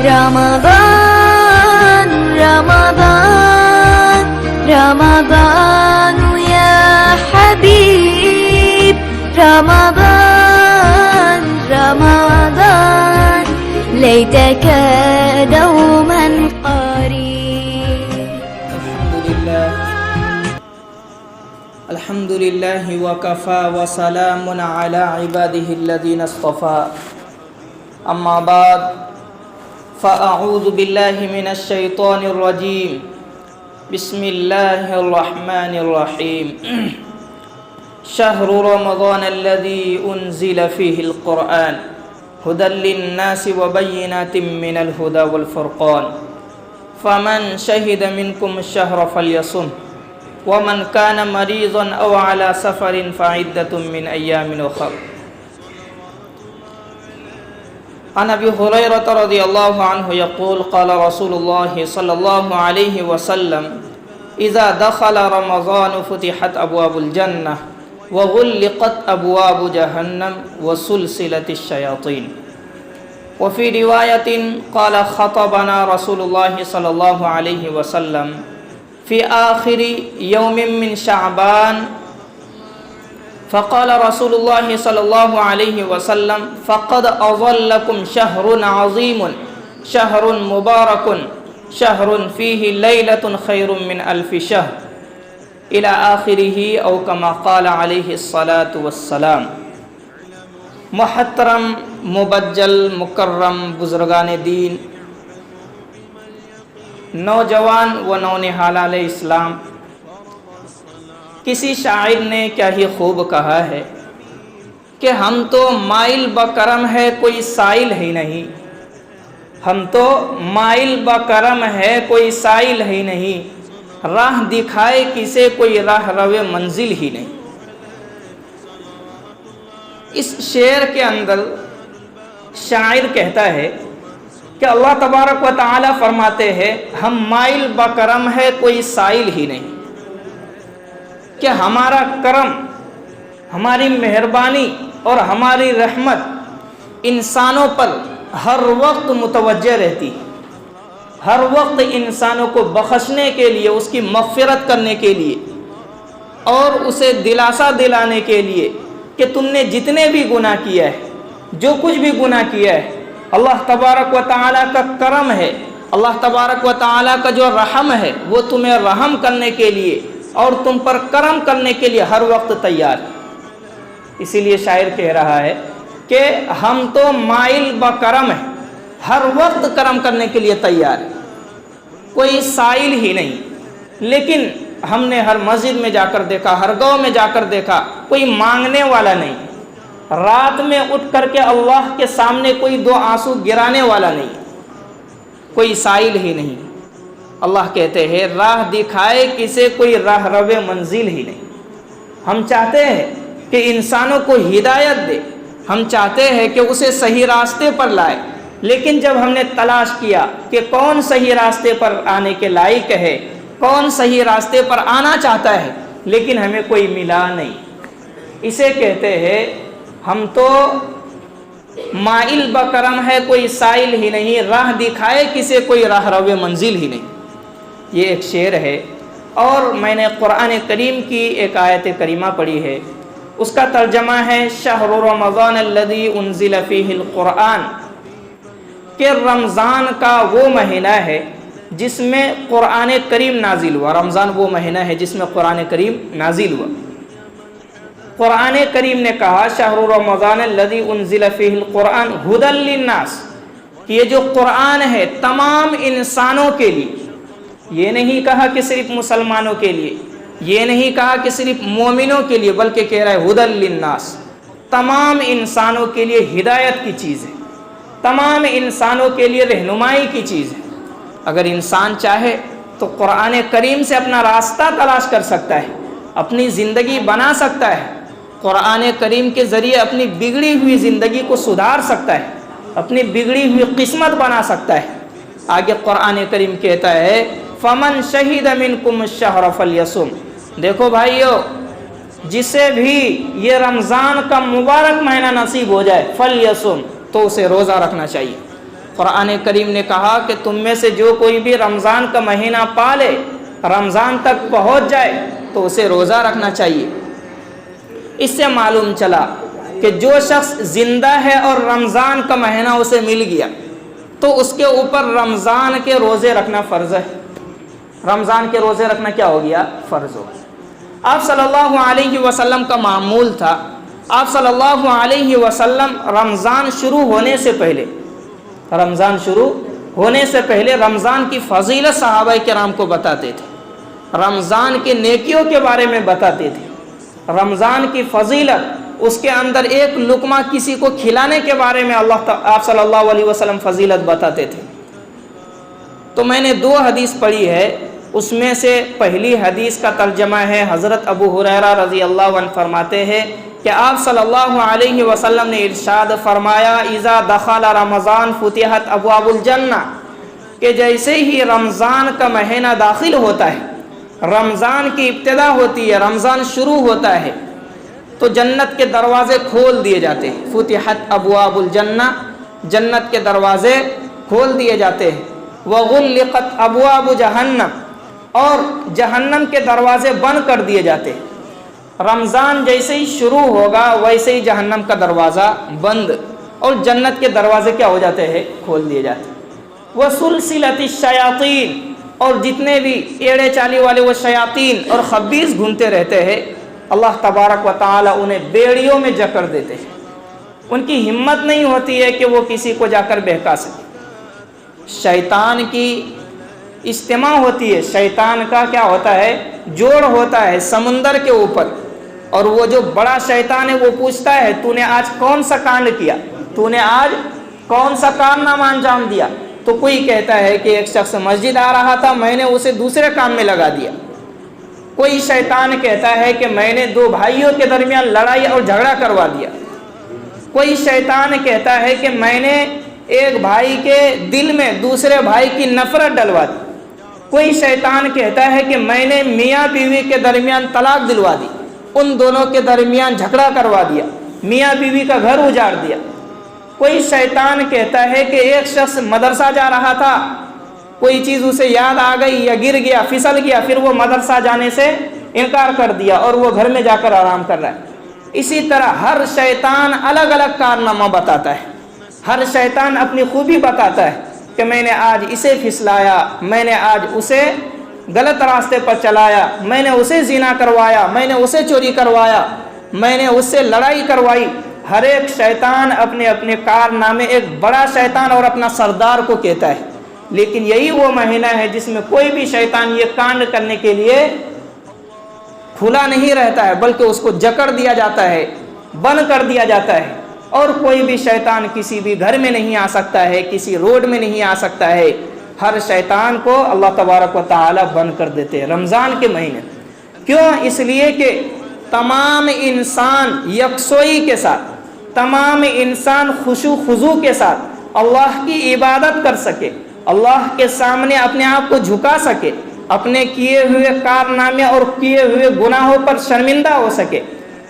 رمضان رمضان رمضان يا حبيب رمضان رمضان ليتك دوما قريب. الحمد لله وكفى وسلام على عباده الذين اصطفى. أما بعد فأعوذ بالله من الشيطان الرجيم. بسم الله الرحمن الرحيم. شهر رمضان الذي أنزل فيه القرآن هدى للناس وبينات من الهدى والفرقان فمن شهد منكم الشهر فليصم ومن كان مريضا أو على سفر فعدة من أيام أخر. عن أبي هريرة رضي الله عنه يقول قال رسول الله صلى الله عليه وسلم إذا دخل رمضان فتحت أبواب الجنة وغلقت أبواب جهنم وسلسلت الشياطين. وفي رواية قال خطبنا رسول الله صلى الله عليه وسلم في آخر يوم من شعبان فقال رسول الله صلى الله عليه وسلم فقد أظلكم شهر عظيم شهر مبارك شهر فيه ليلة خير من ألف شهر إلى آخره أو كما قال عليه الصلاة والسلام. محترم مبجل مکرم بزرگان دین، نوجوان و نونہالان اسلام، کسی شاعر نے کیا ہی خوب کہا ہے کہ ہم تو مائل بکرم ہے کوئی سائل ہی نہیں، ہم تو مائل بکرم ہے کوئی سائل ہی نہیں، راہ دکھائے کسے کوئی راہ روے منزل ہی نہیں. اس شعر کے اندر شاعر کہتا ہے کہ اللہ تبارک و تعالی فرماتے ہیں ہم مائل بکرم ہے کوئی سائل ہی نہیں، کہ ہمارا کرم، ہماری مہربانی اور ہماری رحمت انسانوں پر ہر وقت متوجہ رہتی ہے، ہر وقت انسانوں کو بخشنے کے لیے، اس کی مغفرت کرنے کے لیے اور اسے دلاسا دلانے کے لیے کہ تم نے جتنے بھی گناہ کیا ہے، جو کچھ بھی گناہ کیا ہے، اللہ تبارک و تعالیٰ کا کرم ہے، اللہ تبارک و تعالیٰ کا جو رحم ہے وہ تمہیں رحم کرنے کے لیے اور تم پر کرم کرنے کے لیے ہر وقت تیار ہے. اسی لیے شاعر کہہ رہا ہے کہ ہم تو مائل بکرم ہیں، ہر وقت کرم کرنے کے لیے تیار ہے، کوئی سائل ہی نہیں. لیکن ہم نے ہر مسجد میں جا کر دیکھا، ہر گاؤں میں جا کر دیکھا، کوئی مانگنے والا نہیں، رات میں اٹھ کر کے اللہ کے سامنے کوئی دو آنسو گرانے والا نہیں، کوئی سائل ہی نہیں. اللہ کہتے ہیں راہ دکھائے کسے کوئی راہ روے منزل ہی نہیں. ہم چاہتے ہیں کہ انسانوں کو ہدایت دے، ہم چاہتے ہیں کہ اسے صحیح راستے پر لائے، لیکن جب ہم نے تلاش کیا کہ کون صحیح راستے پر آنے کے لائق ہے، کون صحیح راستے پر آنا چاہتا ہے، لیکن ہمیں کوئی ملا نہیں. اسے کہتے ہیں ہم تو مائل بکرم ہے کوئی سائل ہی نہیں، راہ دکھائے کسے کوئی راہ روے منزل ہی نہیں. یہ ایک شعر ہے. اور میں نے قرآن کریم کی ایک آیت کریمہ پڑھی ہے، اس کا ترجمہ ہے شہر رمضان الذی انزل فیہ القرآن، کہ رمضان کا وہ مہینہ ہے جس میں قرآن کریم نازل ہوا. رمضان وہ مہینہ ہے جس میں قرآن کریم نازل ہوا. قرآن کریم نے کہا شہر رمضان الذی انزل فیہ القرآن ھدی للناس، کہ یہ جو قرآن ہے تمام انسانوں کے لیے. یہ نہیں کہا کہ صرف مسلمانوں کے لیے، یہ نہیں کہا کہ صرف مومنوں کے لیے، بلکہ کہہ رہا ہے ھدی للناس، تمام انسانوں کے لیے ہدایت کی چیز ہے، تمام انسانوں کے لیے رہنمائی کی چیز ہے. اگر انسان چاہے تو قرآن کریم سے اپنا راستہ تلاش کر سکتا ہے، اپنی زندگی بنا سکتا ہے، قرآن کریم کے ذریعے اپنی بگڑی ہوئی زندگی کو سدھار سکتا ہے، اپنی بگڑی ہوئی قسمت بنا سکتا ہے. آگے قرآن کریم کہتا ہے فمن شہید منکم الشہر فلیصم. دیکھو بھائیو، جسے بھی یہ رمضان کا مبارک مہینہ نصیب ہو جائے فلیصم، تو اسے روزہ رکھنا چاہیے. قرآن کریم نے کہا کہ تم میں سے جو کوئی بھی رمضان کا مہینہ پالے، رمضان تک پہنچ جائے تو اسے روزہ رکھنا چاہیے۔ اس سے معلوم چلا کہ جو شخص زندہ ہے اور رمضان کا مہینہ اسے مل گیا تو اس کے اوپر رمضان کے روزے رکھنا فرض ہے۔ رمضان کے روزے رکھنا کیا ہو گیا؟ فرض ہو گیا۔ آپ صلی اللہ علیہ وسلم کا معمول تھا، آپ صلی اللہ علیہ وسلم رمضان شروع ہونے سے پہلے رمضان کی فضیلت صحابہ کرام کو بتاتے تھے، رمضان کے نیکیوں کے بارے میں بتاتے تھے، رمضان کی فضیلت، اس کے اندر ایک لقمہ کسی کو کھلانے کے بارے میں آپ صلی اللہ علیہ وسلم فضیلت بتاتے تھے۔ تو میں نے 2 حدیث پڑھی ہے، اس میں سے پہلی حدیث کا ترجمہ ہے، حضرت ابو ہریرہ رضی اللہ عنہ فرماتے ہیں کہ آپ صلی اللہ علیہ وسلم نے ارشاد فرمایا، اذا دخل رمضان فتحت ابواب الجنہ، کہ جیسے ہی رمضان کا مہینہ داخل ہوتا ہے، رمضان کی ابتدا ہوتی ہے، رمضان شروع ہوتا ہے تو جنت کے دروازے کھول دیے جاتے ہیں۔ فتحت ابواب الجنہ، جنت کے دروازے کھول دیے جاتے ہیں۔ وغلقت ابواب جہنم، اور جہنم کے دروازے بند کر دیے جاتے ہیں۔ رمضان جیسے ہی شروع ہوگا ویسے ہی جہنم کا دروازہ بند اور جنت کے دروازے کیا ہو جاتے ہیں؟ کھول دیے جاتے ہیں۔ وسلسلۃ الشیاطین، اور جتنے بھی ایڑے چالی والے وہ شیاطین اور خبیث گھومتے رہتے ہیں، اللہ تبارک و تعالی انہیں بیڑیوں میں جکڑ دیتے ہیں۔ ان کی ہمت نہیں ہوتی ہے کہ وہ کسی کو جا کر بہکا سکے۔ شیطان کی اجتماع ہوتی ہے، شیطان کا کیا ہوتا ہے؟ جوڑ ہوتا ہے سمندر کے اوپر، اور وہ جو بڑا شیطان ہے وہ پوچھتا ہے تو نے آج کون سا کانڈ کیا، تو نے آج کون سا کارنامہ انجام دیا؟ تو کوئی کہتا ہے کہ ایک شخص مسجد آ رہا تھا، میں نے اسے دوسرے کام میں لگا دیا۔ کوئی شیطان کہتا ہے کہ میں نے 2 بھائیوں کے درمیان لڑائی اور جھگڑا کروا دیا۔ کوئی شیطان کہتا ہے کہ میں نے ایک بھائی کے دل میں دوسرے بھائی کی نفرت ڈلوا دی۔ کوئی شیطان کہتا ہے کہ میں نے میاں بیوی کے درمیان طلاق دلوا دی، ان دونوں کے درمیان جھگڑا کروا دیا، میاں بیوی کا گھر اجاڑ دیا۔ کوئی شیطان کہتا ہے کہ ایک شخص مدرسہ جا رہا تھا، کوئی چیز اسے یاد آ گئی یا گر گیا، پھسل گیا، پھر وہ مدرسہ جانے سے انکار کر دیا اور وہ گھر میں جا کر آرام کر رہا ہے۔ اسی طرح ہر شیطان الگ الگ کارنامہ بتاتا ہے، ہر شیطان اپنی خوبی بتاتا ہے کہ میں نے آج اسے پھسلایا، میں نے آج اسے غلط راستے پر چلایا، میں نے اسے زنا کروایا، میں نے اسے چوری کروایا، میں نے اس سے لڑائی کروائی۔ ہر ایک شیطان اپنے اپنے کارنامے ایک بڑا شیطان اور اپنا سردار کو کہتا ہے، لیکن یہی وہ مہینہ ہے جس میں کوئی بھی شیطان یہ کانڈ کرنے کے لیے کھلا نہیں رہتا ہے، بلکہ اس کو جکڑ دیا جاتا ہے، بند کر دیا جاتا ہے، اور کوئی بھی شیطان کسی بھی گھر میں نہیں آ سکتا ہے، کسی روڈ میں نہیں آ سکتا ہے۔ ہر شیطان کو اللہ تبارک و تعالی بند کر دیتے ہیں رمضان کے مہینے۔ کیوں؟ اس لیے کہ تمام انسان یکسوئی کے ساتھ، تمام انسان خشوع خضوع کے ساتھ اللہ کی عبادت کر سکے، اللہ کے سامنے اپنے آپ کو جھکا سکے، اپنے کیے ہوئے کارنامے اور کیے ہوئے گناہوں پر شرمندہ ہو سکے،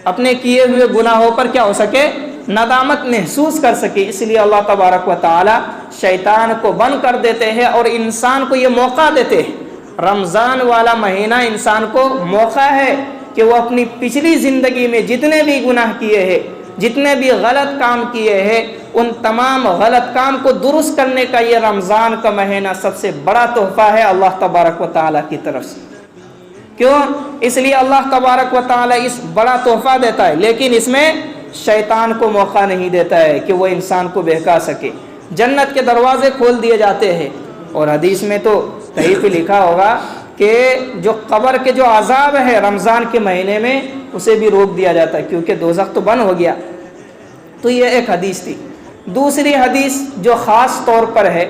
اپنے کیے ہوئے گناہوں پر کیا ہو سکے؟ ندامت محسوس کر سکے۔ اس لیے اللہ تبارک و تعالی شیطان کو بند کر دیتے ہیں اور انسان کو یہ موقع دیتے ہیں۔ رمضان والا مہینہ انسان کو موقع ہے کہ وہ اپنی پچھلی زندگی میں جتنے بھی گناہ کیے ہیں، جتنے بھی غلط کام کیے ہیں، ان تمام غلط کام کو درست کرنے کا یہ رمضان کا مہینہ سب سے بڑا تحفہ ہے اللہ تبارک و تعالی کی طرف سے۔ کیوں؟ اس لیے اللہ تبارک و تعالی اس بڑا تحفہ دیتا ہے، لیکن اس میں شیطان کو موقع نہیں دیتا ہے کہ وہ انسان کو بہکا سکے۔ جنت کے دروازے کھول دیے جاتے ہیں، اور حدیث میں تو کہیں پہ لکھا ہوگا کہ جو قبر کے جو عذاب ہے رمضان کے مہینے میں اسے بھی روک دیا جاتا ہے، کیونکہ دوزخ تو بند ہو گیا۔ تو یہ ایک حدیث تھی۔ دوسری حدیث جو خاص طور پر ہے،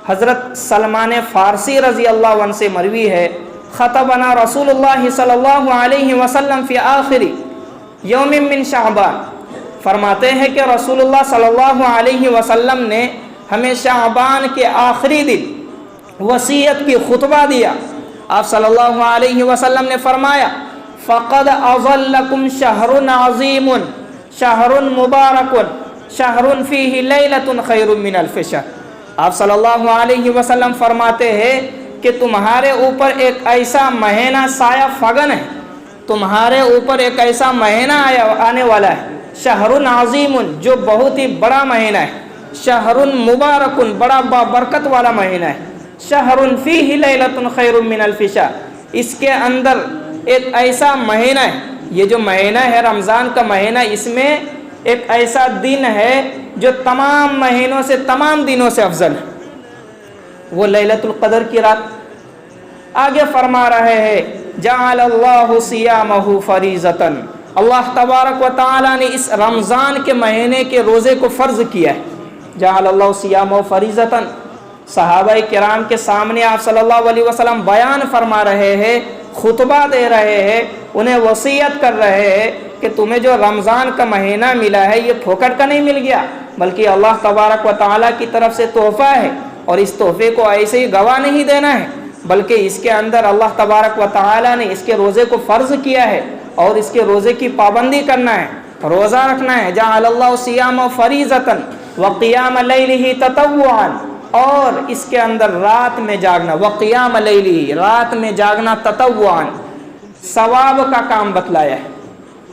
حضرت سلمان فارسی رضی اللہ عنہ سے مروی ہے، خطبنا رسول اللہ صلی اللہ علیہ وسلم فی آخر یوم من شعبان، فرماتے ہیں کہ رسول اللہ صلی اللہ علیہ وسلم نے ہمیں شعبان کے آخری دن وصیت کی خطبہ دیا۔ آپ صلی اللہ علیہ وسلم نے فرمایا، فقد اظلکم شہر عظیم شہر مبارک شہر فیہ لیلۃ خیر من الف شہر، آپ صلی اللہ علیہ وسلم فرماتے ہیں کہ تمہارے اوپر ایک ایسا مہینہ سایہ فگن ہے، تمہارے اوپر ایک ایسا مہینہ آنے والا ہے، شہر عظیم جو بہت ہی بڑا مہینہ ہے، شہر مبارک بڑا برکت والا مہینہ ہے، شہر فیہ لیلۃ خیر من الف شہر، اس کے اندر ایک ایسا مہینہ ہے، یہ جو مہینہ ہے رمضان کا مہینہ، اس میں ایک ایسا دن ہے جو تمام مہینوں سے تمام دنوں سے افضل ہے، وہ لیلۃ القدر کی رات۔ آگے فرما رہے ہیں جعل اللہ صیامہ فریضۃ، اللہ تبارک و تعالیٰ نے اس رمضان کے مہینے کے روزے کو فرض کیا ہے، جعل اللہ صیامہ فریضۃ۔ صحابہ کرام کے سامنے آپ صلی اللہ علیہ وسلم بیان فرما رہے ہیں، خطبہ دے رہے ہیں، انہیں وصیت کر رہے ہیں کہ تمہیں جو رمضان کا مہینہ ملا ہے یہ پھوکٹ کا نہیں مل گیا، بلکہ اللہ تبارک و تعالیٰ کی طرف سے تحفہ ہے، اور اس تحفے کو ایسے ہی گوا نہیں دینا ہے، بلکہ اس کے اندر اللہ تبارک و تعالیٰ نے اس کے روزے کو فرض کیا ہے، اور اس کے روزے کی پابندی کرنا ہے، روزہ رکھنا ہے۔ جعل اللہ صیام فریضۃ وقیام لیلہ تطوعا، اور اس کے اندر رات میں جاگنا، وقیام لیلہ، رات میں جاگنا تطوعا، ثواب کا کام بتلایا ہے۔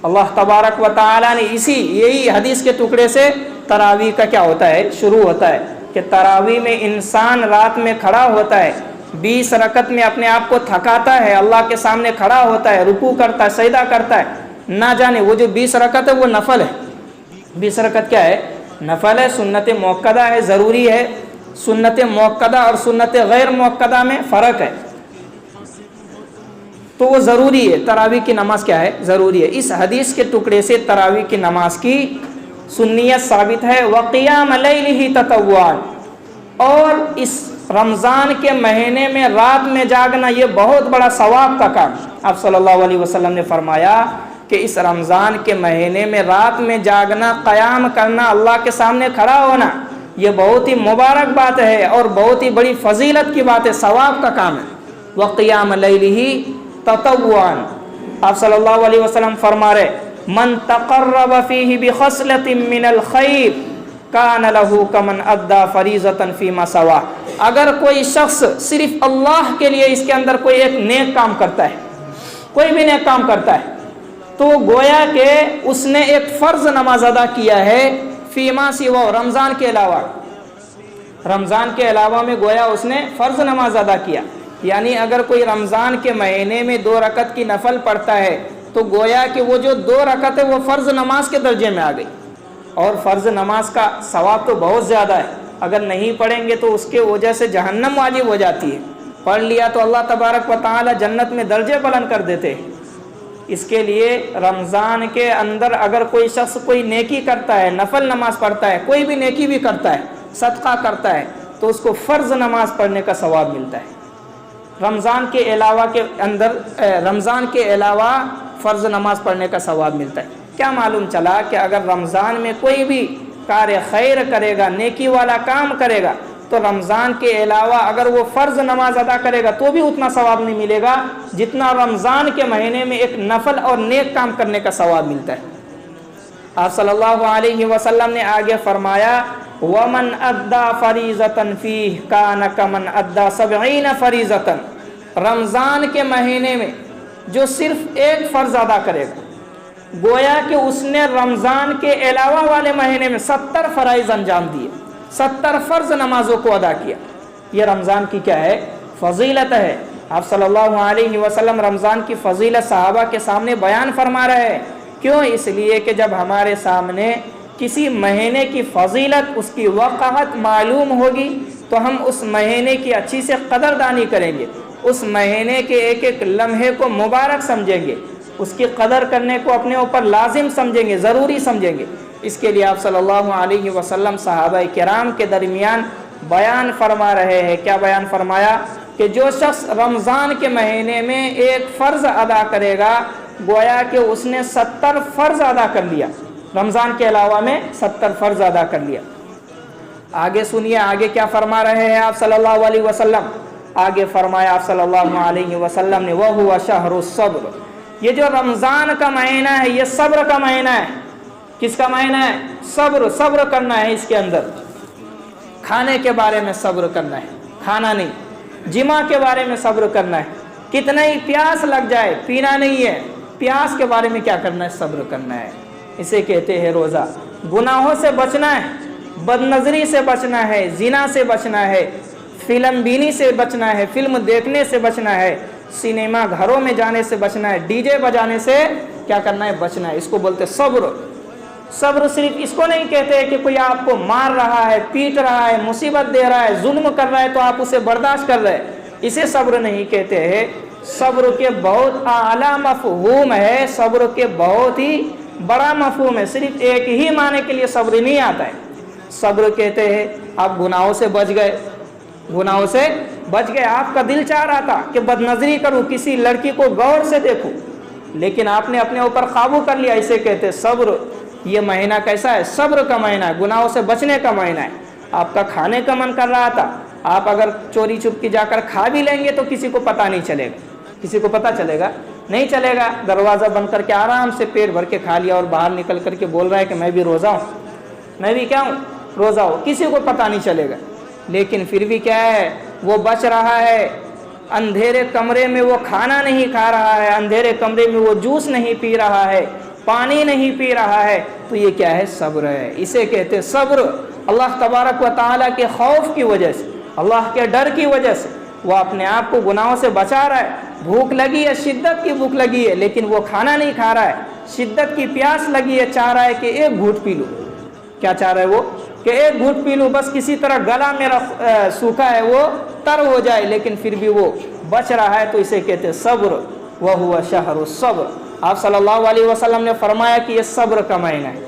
اللہ تبارک و تعالیٰ نے یہی حدیث کے ٹکڑے سے تراویح کا کیا ہوتا ہے، شروع ہوتا ہے کہ تراویح میں انسان رات میں کھڑا ہوتا ہے، 20 رکعت میں اپنے آپ کو تھکاتا ہے، اللہ کے سامنے کھڑا ہوتا ہے، رکوع کرتا ہے، سجدہ کرتا ہے، نہ جانے وہ جو 20 رکعت ہے وہ نفل ہے۔ 20 رکعت کیا ہے؟ نفل ہے، سنت موقدہ ہے، ضروری ہے۔ سنت موقدہ اور سنت غیر موقدہ میں فرق ہے، تو وہ ضروری ہے۔ تراویح کی نماز کیا ہے؟ ضروری ہے۔ اس حدیث کے ٹکڑے سے تراویح کی نماز کی سنیت ثابت ہے۔ وقیام لیلہ تطوعا، اور اس رمضان کے مہینے میں رات میں جاگنا یہ بہت بڑا ثواب کا کام۔ آپ صلی اللہ علیہ وسلم نے فرمایا کہ اس رمضان کے مہینے میں رات میں جاگنا، قیام کرنا، اللہ کے سامنے کھڑا ہونا، یہ بہت ہی مبارک بات ہے اور بہت ہی بڑی فضیلت کی بات ہے، ثواب کا کام ہے۔ وقیام لیلہ تطوعا، آپ صلی اللہ علیہ وسلم فرما رہے من تقرب فیہ بخصلۃ من الخیر کان لہ کمن ادی فریضۃ فیما سوا۔ اگر کوئی شخص صرف اللہ کے لیے اس کے اندر کوئی ایک نیک کام کرتا ہے، کوئی بھی نیک کام کرتا ہے، تو گویا کہ اس نے ایک فرض نماز ادا کیا ہے، فیما سوا، رمضان کے علاوہ، رمضان کے علاوہ میں گویا اس نے فرض نماز ادا کیا۔ یعنی اگر کوئی رمضان کے مہینے میں 2 رکعت کی نفل پڑھتا ہے تو گویا کہ وہ جو 2 رکعت ہے وہ فرض نماز کے درجے میں آ گئی، اور فرض نماز کا ثواب تو بہت زیادہ ہے، اگر نہیں پڑھیں گے تو اس کے وجہ سے جہنم واجب ہو جاتی ہے، پڑھ لیا تو اللہ تبارک و تعالی جنت میں درجے بلند کر دیتے ہیں۔ اس کے لیے رمضان کے اندر اگر کوئی شخص کوئی نیکی کرتا ہے، نفل نماز پڑھتا ہے، کوئی بھی نیکی بھی کرتا ہے، صدقہ کرتا ہے، تو اس کو فرض نماز پڑھنے کا ثواب ملتا ہے۔ رمضان کے علاوہ فرض نماز پڑھنے کا ثواب ملتا ہے۔ کیا معلوم چلا کہ اگر رمضان میں کوئی بھی کار خیر کرے گا، نیکی والا کام کرے گا، تو رمضان کے علاوہ اگر وہ فرض نماز ادا کرے گا تو بھی اتنا ثواب نہیں ملے گا جتنا رمضان کے مہینے میں ایک نفل اور نیک کام کرنے کا ثواب ملتا ہے۔ آپ صلی اللہ علیہ وسلم نے آگے فرمایا وَمَنْ أَدَّى فَرِيضَةً فِيهِ كَانَ كَمَنْ أَدَّى 70 فَرِيضَةً۔ رمضان کے مہینے میں جو صرف ایک فرض ادا کرے گا، گویا کہ اس نے رمضان کے علاوہ والے مہینے میں 70 فرائض انجام دیے، 70 فرض نمازوں کو ادا کیا۔ یہ رمضان کی کیا ہے؟ فضیلت ہے۔ آپ صلی اللہ علیہ وسلم رمضان کی فضیلت صحابہ کے سامنے بیان فرما رہے ہیں۔ کیوں؟ اس لیے کہ جب ہمارے سامنے کسی مہینے کی فضیلت، اس کی وقعت معلوم ہوگی تو ہم اس مہینے کی اچھی سے قدردانی کریں گے، اس مہینے کے ایک ایک لمحے کو مبارک سمجھیں گے، اس کی قدر کرنے کو اپنے اوپر لازم سمجھیں گے، ضروری سمجھیں گے۔ اس کے لیے آپ صلی اللہ علیہ وسلم صحابہ کرام کے درمیان بیان فرما رہے ہیں۔ کیا بیان فرمایا؟ کہ جو شخص رمضان کے مہینے میں ایک فرض ادا کرے گا، گویا کہ اس نے 70 فرض ادا کر لیا، رمضان کے علاوہ میں 70 فرض ادا کر لیا۔ آگے سنیے آگے کیا فرما رہے ہیں آپ صلی اللہ علیہ وسلم۔ آگے فرمایا آپ صلی اللہ علیہ وسلم نے وَهُوَ شَهْرُ الصَّبْرِ، یہ جو رمضان کا مہینہ ہے یہ صبر کا مہینہ ہے۔ کس کا مہینہ ہے؟ صبر کرنا ہے اس کے اندر۔ کھانے کے بارے میں صبر کرنا ہے، کھانا نہیں، جمع کے بارے میں صبر کرنا ہے، کتنا ہی پیاس لگ جائے پینا نہیں ہے، پیاس کے بارے میں کیا کرنا ہے؟ صبر کرنا ہے۔ اسے کہتے ہیں روزہ۔ گناہوں سے بچنا ہے، بد نظری سے بچنا ہے، زنا سے بچنا ہے، فلم بینی سے بچنا ہے، فلم دیکھنے سے بچنا ہے، سینما گھروں میں جانے سے بچنا ہے، ڈی جے بجانے سے کیا کرنا ہے؟ بچنا ہے۔ اس کو بولتے صبر۔ صبر صرف اس کو نہیں کہتے کہ کوئی آپ کو مار رہا ہے، پیٹ رہا ہے، مصیبت دے رہا ہے، ظلم کر رہا ہے تو آپ اسے برداشت کر رہے، اسے صبر نہیں کہتے ہیں۔ صبر کے بہت اعلیٰ مفہوم ہے، صبر کے بہت ہی بڑا مفہوم ہے، صرف ایک ہی معنی کے لیے صبر نہیں آتا ہے۔ صبر کہتے ہیں آپ گناہوں سے بچ گئے، گناہوں سے بچ گئے، آپ کا دل چاہ رہا تھا کہ بد نظری کروں، کسی لڑکی کو غور سے دیکھوں، لیکن آپ نے اپنے اوپر قابو کر لیا، اسے کہتے صبر۔ یہ مہینہ کیسا ہے؟ صبر کا مہینہ ہے، گناہوں سے بچنے کا مہینہ ہے۔ آپ کا کھانے کا من کر رہا تھا، آپ اگر چوری چھپ کی جا کر کھا بھی لیں گے تو کسی کو پتہ نہیں چلے گا، کسی کو پتہ چلے گا نہیں چلے گا، دروازہ بند کر کے آرام سے پیٹ بھر کے کھا لیا اور باہر نکل کر کے بول رہا ہے کہ میں بھی روزہ ہوں، میں بھی کیا ہوں؟ روزہ ہوں، کسی کو پتہ نہیں چلے گا۔ لیکن پھر بھی کیا ہے؟ وہ بچ رہا ہے، اندھیرے کمرے میں وہ کھانا نہیں کھا رہا ہے، اندھیرے کمرے میں وہ جوس نہیں پی رہا ہے، پانی نہیں پی رہا ہے، تو یہ کیا ہے؟ صبر ہے۔ اسے کہتے صبر۔ اللہ تبارک و تعالیٰ کے خوف کی وجہ سے، اللہ کے ڈر کی وجہ سے وہ اپنے آپ کو گناہوں سے بچا رہا ہے۔ بھوک لگی ہے، شدت کی بھوک لگی ہے، لیکن وہ کھانا نہیں کھا رہا ہے، شدت کی پیاس لگی ہے، چاہ رہا ہے کہ ایک گھونٹ پی لوں۔ کیا چاہ رہا ہے وہ؟ کہ ایک گھونٹ پی لوں، بس کسی طرح گلا میرا سوکھا ہے وہ تر ہو جائے، لیکن پھر بھی وہ بچ رہا ہے، تو اسے کہتے صبر۔ وَهُوَ شَهْرُ الصَّبْرِ۔ آپ صلی اللہ علیہ وسلم نے فرمایا کہ یہ صبر کا مہینہ ہے۔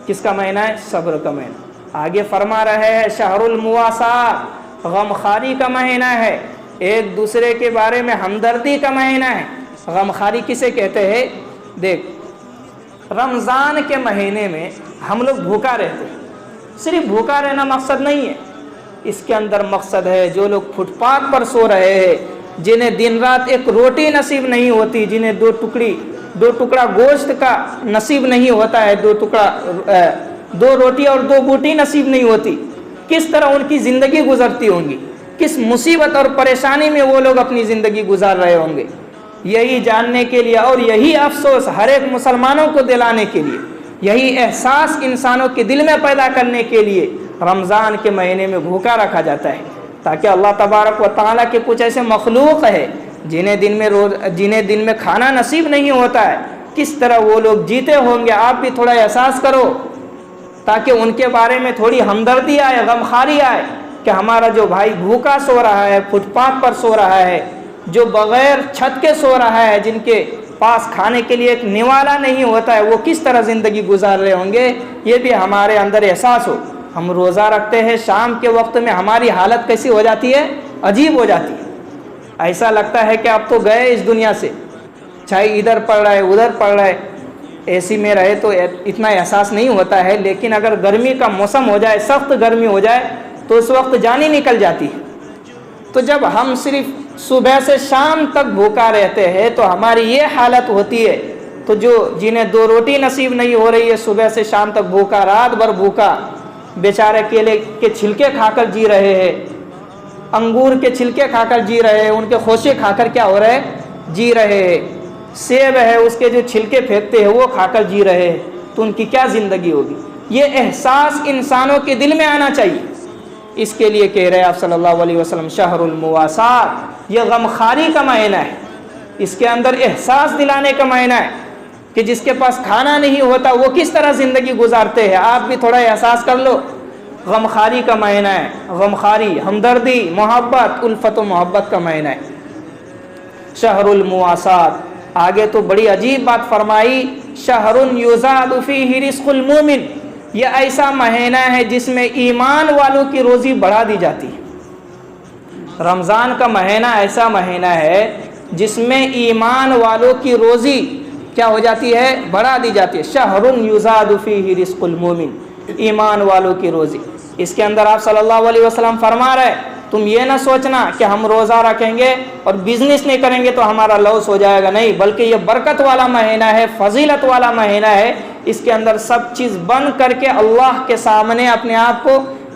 کس کا مہینہ ہے؟ صبر کا مہینہ۔ آگے فرما رہے ہیں شہر المواسات، غمخواری کا مہینہ ہے، ایک دوسرے کے بارے میں ہمدردی کا مہینہ ہے۔ غمخواری کسے کہتے ہیں؟ دیکھ، رمضان کے مہینے میں ہم لوگ بھوکا رہتے ہیں، صرف بھوکا رہنا مقصد نہیں ہے، اس کے اندر مقصد ہے جو لوگ فٹ پاتھ پر سو رہے ہیں، جنہیں دن رات ایک روٹی نصیب نہیں ہوتی، جنہیں دو ٹکڑا گوشت کا نصیب نہیں ہوتا ہے، دو روٹی اور دو بوٹی نصیب نہیں ہوتی، کس طرح ان کی زندگی گزرتی ہوں گی، کس مصیبت اور پریشانی میں وہ لوگ اپنی زندگی گزار رہے ہوں گے۔ یہی جاننے کے لیے اور یہی افسوس ہر ایک مسلمانوں کو دلانے کے لیے، یہی احساس انسانوں کے دل میں پیدا کرنے کے لیے رمضان کے مہینے میں بھوکا رکھا جاتا ہے، تاکہ اللہ تبارک و تعالیٰ کے کچھ ایسے مخلوق ہے جنہیں دن میں کھانا نصیب نہیں ہوتا ہے، کس طرح وہ لوگ جیتے ہوں گے، آپ بھی تھوڑا احساس کرو، تاکہ ان کے بارے میں تھوڑی ہمدردی آئے، غمخواری آئے کہ ہمارا جو بھائی بھوکا سو رہا ہے، فٹ پاتھ پر سو رہا ہے، جو بغیر چھت کے سو رہا ہے، جن کے پاس کھانے کے لیے ایک نوالا نہیں ہوتا ہے، وہ کس طرح زندگی گزار رہے ہوں گے، یہ بھی ہمارے اندر احساس ہو۔ ہم روزہ رکھتے ہیں، شام کے وقت میں ہماری حالت کیسی ہو جاتی ہے؟ عجیب ہو جاتی ہے، ایسا لگتا ہے کہ اب تو گئے اس دنیا سے، چاہے ادھر پڑ رہا ہے ادھر پڑ رہا ہے، اے سی میں رہے تو اتنا احساس نہیں ہوتا ہے، لیکن اگر گرمی کا موسم ہو جائے، سخت گرمی ہو جائے تو اس وقت جان ہی نکل جاتی ہے۔ تو جب ہم صرف صبح سے شام تک بھوکا رہتے ہیں تو ہماری یہ حالت ہوتی ہے، تو جنہیں دو روٹی نصیب نہیں ہو رہی ہے، صبح سے شام تک بھوکا، رات بھر بھوکا، بیچارے کیلے کے چھلکے کھا کر جی رہے ہیں، انگور کے چھلکے کھا کر جی رہے ہیں، ان کے خوشے کھا کر کیا ہو رہے ہیں؟ جی رہے ہیں، سیب ہے اس کے جو چھلکے پھینکتے ہیں وہ کھا کر جی رہے ہیں، تو ان کی کیا زندگی ہوگی؟ یہ احساس انسانوں کے دل میں آنا چاہیے۔ اس کے لیے کہہ رہے آپ صلی اللہ علیہ وسلم شہر المواسات، یہ غمخواری کا مہینہ ہے، اس کے اندر احساس دلانے کا مہینہ ہے کہ جس کے پاس کھانا نہیں ہوتا وہ کس طرح زندگی گزارتے ہیں، آپ بھی تھوڑا احساس کر لو۔ غمخواری کا مہینہ ہے، غمخواری، ہمدردی، محبت، الفت و محبت کا مہینہ ہے شہر المواسات۔ آگے تو بڑی عجیب بات فرمائی، شہر یزاد فیہ رزق المومن، یہ ایسا مہینہ ہے جس میں ایمان والوں کی روزی بڑھا دی جاتی ہے۔ رمضان کا مہینہ ایسا مہینہ ہے جس میں ایمان والوں کی روزی کیا ہو جاتی ہے؟ بڑھا دی جاتی ہے۔ شہر یزاد فیہ رزق المومن، ایمان والوں کی روزی۔ اس کے اندر آپ صلی اللہ علیہ وسلم فرما رہے تم یہ نہ سوچنا کہ ہم روزہ رکھیں گے اور بزنس نہیں کریں گے تو ہمارا لاس ہو جائے گا، نہیں، بلکہ یہ برکت والا مہینہ ہے، فضیلت والا مہینہ ہے، اس کے اندر سب چیز بن کر کے اللہ کے سامنے اپنے آپ کو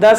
10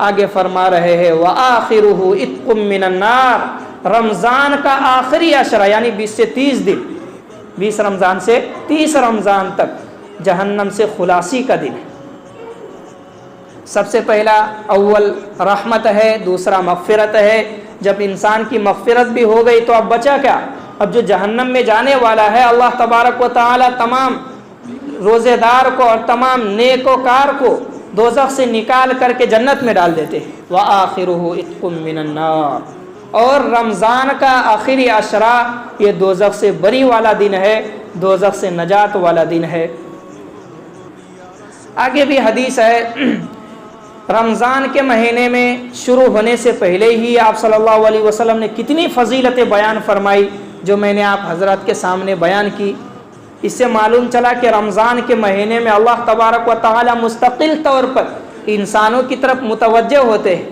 آگے فرما رہے ہیں وآخرہ اتق من النار، رمضان کا آخری عشرہ یعنی 20 سے 30 دن، 20 رمضان سے 30 رمضان تک جہنم سے خلاصی کا دن ہے۔ سب سے پہلا اول رحمت ہے، دوسرا مغفرت ہے۔ جب انسان کی مغفرت بھی ہو گئی تو اب بچا کیا؟ اب جو جہنم میں جانے والا ہے اللہ تبارک و تعالی تمام روزے دار کو اور تمام نیکوکار کو دوزخ سے نکال کر کے جنت میں ڈال دیتے ہیں۔ وآخرہ اتق من النار، اور رمضان کا آخری عشرہ یہ دوزخ سے بری والا دن ہے، دوزخ سے نجات والا دن ہے۔ آگے بھی حدیث ہے، رمضان کے مہینے میں شروع ہونے سے پہلے ہی آپ صلی اللہ علیہ وسلم نے کتنی فضیلتیں بیان فرمائی جو میں نے آپ حضرات کے سامنے بیان کی۔ اس سے معلوم چلا کہ رمضان کے مہینے میں اللہ تبارک و تعالی مستقل طور پر انسانوں کی طرف متوجہ ہوتے ہیں۔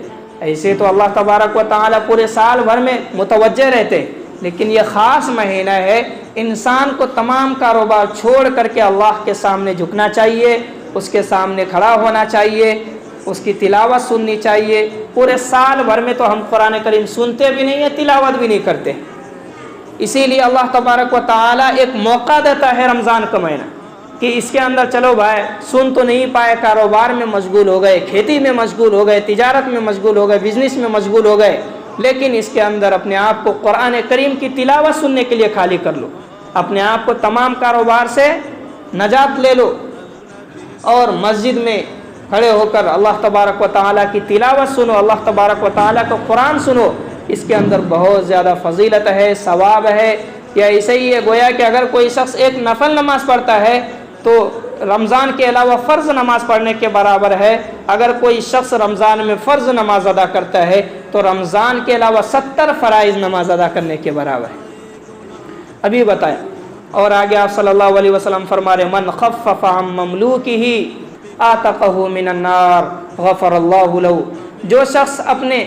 ایسے تو اللہ تبارک و تعالی پورے سال بھر میں متوجہ رہتے ہیں، لیکن یہ خاص مہینہ ہے، انسان کو تمام کاروبار چھوڑ کر کے اللہ کے سامنے جھکنا چاہیے، اس کے سامنے کھڑا ہونا چاہیے، اس کی تلاوت سننی چاہیے۔ پورے سال بھر میں تو ہم قرآن کریم سنتے بھی نہیں ہیں، تلاوت بھی نہیں کرتے، اسی لیے اللہ تبارک و تعالی ایک موقع دیتا ہے رمضان کا مہینہ کہ اس کے اندر چلو بھائی سن تو نہیں پائے، کاروبار میں مشغول ہو گئے، کھیتی میں مشغول ہو گئے، تجارت میں مشغول ہو گئے، بزنس میں مشغول ہو گئے، لیکن اس کے اندر اپنے آپ کو قرآن کریم کی تلاوت سننے کے لیے خالی کر لو، اپنے آپ کو تمام کاروبار سے نجات لے لو، اور مسجد میں کھڑے ہو کر اللہ تبارک و تعالیٰ کی تلاوت سنو، اللہ تبارک و تعالیٰ کا قرآن سنو۔ اس کے اندر بہت زیادہ فضیلت ہے، ثواب ہے۔ یا ایسے ہی ہے گویا کہ اگر کوئی شخص ایک نفل نماز پڑھتا ہے تو رمضان کے علاوہ فرض نماز پڑھنے کے برابر ہے۔ اگر کوئی شخص رمضان میں فرض نماز ادا کرتا ہے تو رمضان کے علاوہ 70 فرائض نماز ادا کرنے کے برابر ہے۔ ابھی بتایا، اور آگے آپ صلی اللہ علیہ وسلم فرما رہے من خفف عن مملوکہ آتقہ من النار غفر اللہ لہ، جو شخص اپنے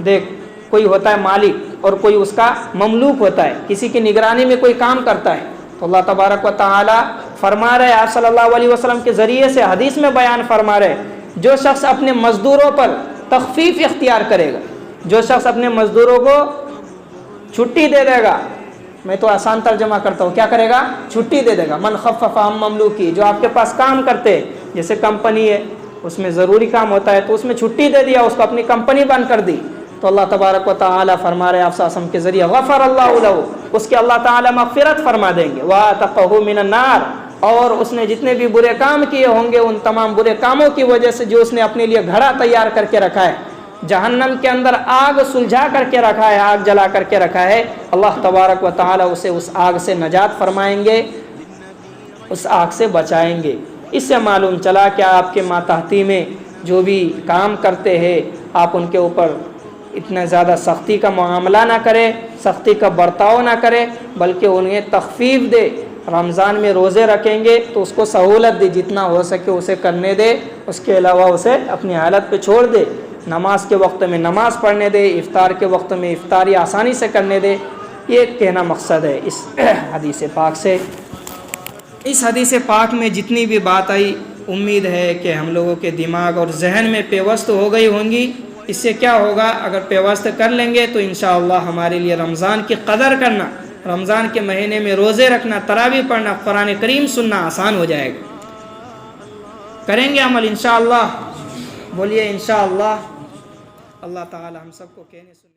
دیکھ کوئی ہوتا ہے مالک اور کوئی اس کا مملوک ہوتا ہے، کسی کی نگرانی میں کوئی کام کرتا ہے، تو اللہ تبارک و تعالی فرما رہے آپ صلی اللہ علیہ وسلم کے ذریعے سے حدیث میں بیان فرما رہے جو شخص اپنے مزدوروں پر تخفیف اختیار کرے گا، جو شخص اپنے مزدوروں کو چھٹی دے دے گا، میں تو آسان ترجمہ کرتا ہوں، کیا کرے گا؟ چھٹی دے دے گا۔ من خفف عن مملوکی، جو آپ کے پاس کام کرتے، جیسے کمپنی ہے اس میں ضروری کام ہوتا ہے تو اس میں چھٹی دے دیا، اس کو اپنی کمپنی بند کر دی، تو اللہ تبارک و تعالی فرما رہے آپ صلی اللہ علیہ وسلم کے ذریعے غفر اللہ لہ، اس کے اللہ تعالی مغفرت فرما دیں گے۔ وَآتَقَهُ مِنَ النَّارِ، اور اس نے جتنے بھی برے کام کیے ہوں گے ان تمام برے کاموں کی وجہ سے جو اس نے اپنے لیے گھڑا تیار کر کے رکھا ہے، جہنم کے اندر آگ سلجھا کر کے رکھا ہے، آگ جلا کر کے رکھا ہے، اللہ تبارک و تعالی اسے اس آگ سے نجات فرمائیں گے، اس آگ سے بچائیں گے۔ اس سے معلوم چلا کہ آپ کے ماتحتی میں جو بھی کام کرتے ہیں آپ ان کے اوپر اتنا زیادہ سختی کا معاملہ نہ کرے، سختی کا برتاؤ نہ کرے، بلکہ انہیں تخفیف دے۔ رمضان میں روزے رکھیں گے تو اس کو سہولت دے، جتنا ہو سکے اسے کرنے دے، اس کے علاوہ اسے اپنی حالت پہ چھوڑ دے۔ نماز کے وقت میں نماز پڑھنے دے، افطار کے وقت میں افطاری آسانی سے کرنے دے، یہ کہنا مقصد ہے اس حدیث پاک سے۔ اس حدیث پاک میں جتنی بھی بات آئی امید ہے کہ ہم لوگوں کے دماغ اور ذہن میں پیوست ہو گئی ہوں گی۔ اس سے کیا ہوگا؟ اگر پیوست کر لیں گے تو انشاءاللہ ہمارے لیے رمضان کی قدر کرنا، رمضان کے مہینے میں روزے رکھنا، تراویح پڑھنا، قرآن کریم سننا آسان ہو جائے گا۔ کریں گے عمل انشاءاللہ؟ بولیے انشاءاللہ۔ اللہ تعالی ہم سب کو کہنے سننے